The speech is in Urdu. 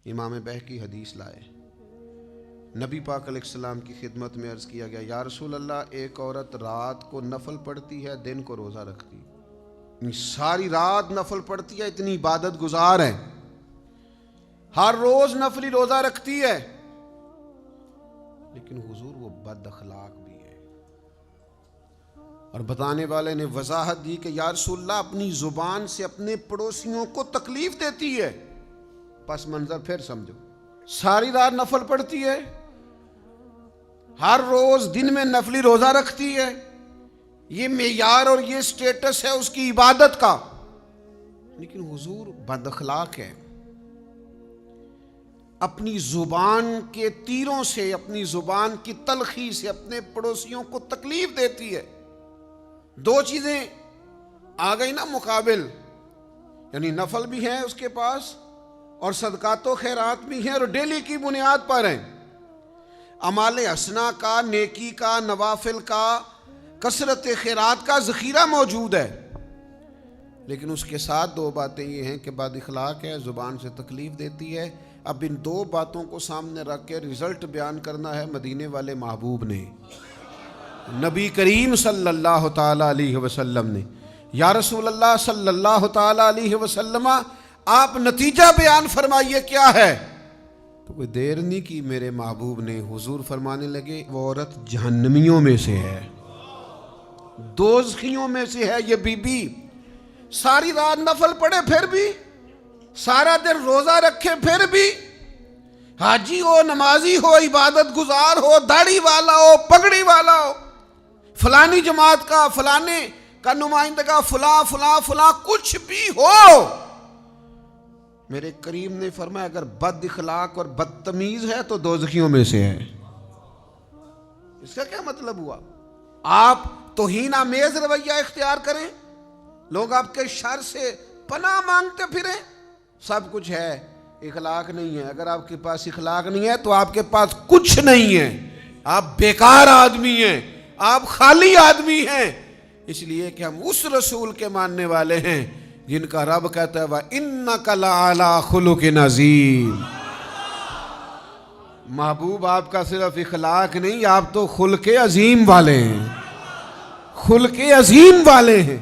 امام بہقی حدیث لائے، نبی پاک علیہ السلام کی خدمت میں عرض کیا گیا، یا رسول اللہ، ایک عورت رات کو نفل پڑھتی ہے، دن کو روزہ رکھتی ہے، ساری رات نفل پڑھتی ہے، اتنی عبادت گزار ہے، ہر روز نفلی روزہ رکھتی ہے، لیکن حضور وہ بد اخلاق بھی ہے۔ اور بتانے والے نے وضاحت دی کہ یا رسول اللہ، اپنی زبان سے اپنے پڑوسیوں کو تکلیف دیتی ہے۔ پس منظر پھر سمجھو، ساری رات نفل پڑھتی ہے، ہر روز دن میں نفلی روزہ رکھتی ہے، یہ معیار اور یہ سٹیٹس ہے اس کی عبادت کا، لیکن حضور بد اخلاق ہے، اپنی زبان کے تیروں سے، اپنی زبان کی تلخی سے اپنے پڑوسیوں کو تکلیف دیتی ہے۔ دو چیزیں آ گئی نا مقابل، یعنی نفل بھی ہے اس کے پاس اور صدقات و خیرات بھی ہیں، اور ڈیلی کی بنیاد پر ہیں، اعمال حسنہ کا، نیکی کا، نوافل کا، کثرت خیرات کا ذخیرہ موجود ہے، لیکن اس کے ساتھ دو باتیں یہ ہیں کہ بد اخلاق ہے، زبان سے تکلیف دیتی ہے۔ اب ان دو باتوں کو سامنے رکھ کے رزلٹ بیان کرنا ہے مدینے والے محبوب نے، نبی کریم صلی اللہ تعالی علیہ وسلم نے۔ یا رسول اللہ صلی اللہ تعالی علیہ وسلم، آپ نتیجہ بیان فرمائیے کیا ہے؟ تو کوئی دیر نہیں کی میرے محبوب نے، حضور فرمانے لگے، وہ عورت جہنمیوں میں سے ہے، دوزخیوں میں سے ہے یہ بی بی، ساری رات نفل پڑھے پھر بھی، سارا دن روزہ رکھے پھر بھی، حاجی ہو، نمازی ہو، عبادت گزار ہو، داڑھی والا ہو، پگڑی والا ہو، فلانی جماعت کا، فلانے کا نمائندہ، فلاں فلاں فلاں کچھ بھی ہو، میرے کریم نے فرمایا اگر بد اخلاق اور بدتمیز ہے تو دوزخیوں میں سے ہے۔ اس کا کیا مطلب ہوا؟ آپ توہین آمیز رویہ اختیار کریں، لوگ آپ کے شر سے پناہ مانگتے پھریں، سب کچھ ہے، اخلاق نہیں ہے۔ اگر آپ کے پاس اخلاق نہیں ہے تو آپ کے پاس کچھ نہیں ہے، آپ بیکار آدمی ہیں، آپ خالی آدمی ہیں، اس لیے کہ ہم اس رسول کے ماننے والے ہیں جن کا رب کہتا ہے وَإِنَّكَ لَعَلَىٰ خُلُقٍ عَظِيمٍ۔ محبوب آپ کا صرف اخلاق نہیں، آپ تو خلق عظیم والے ہیں، خلق عظیم والے ہیں۔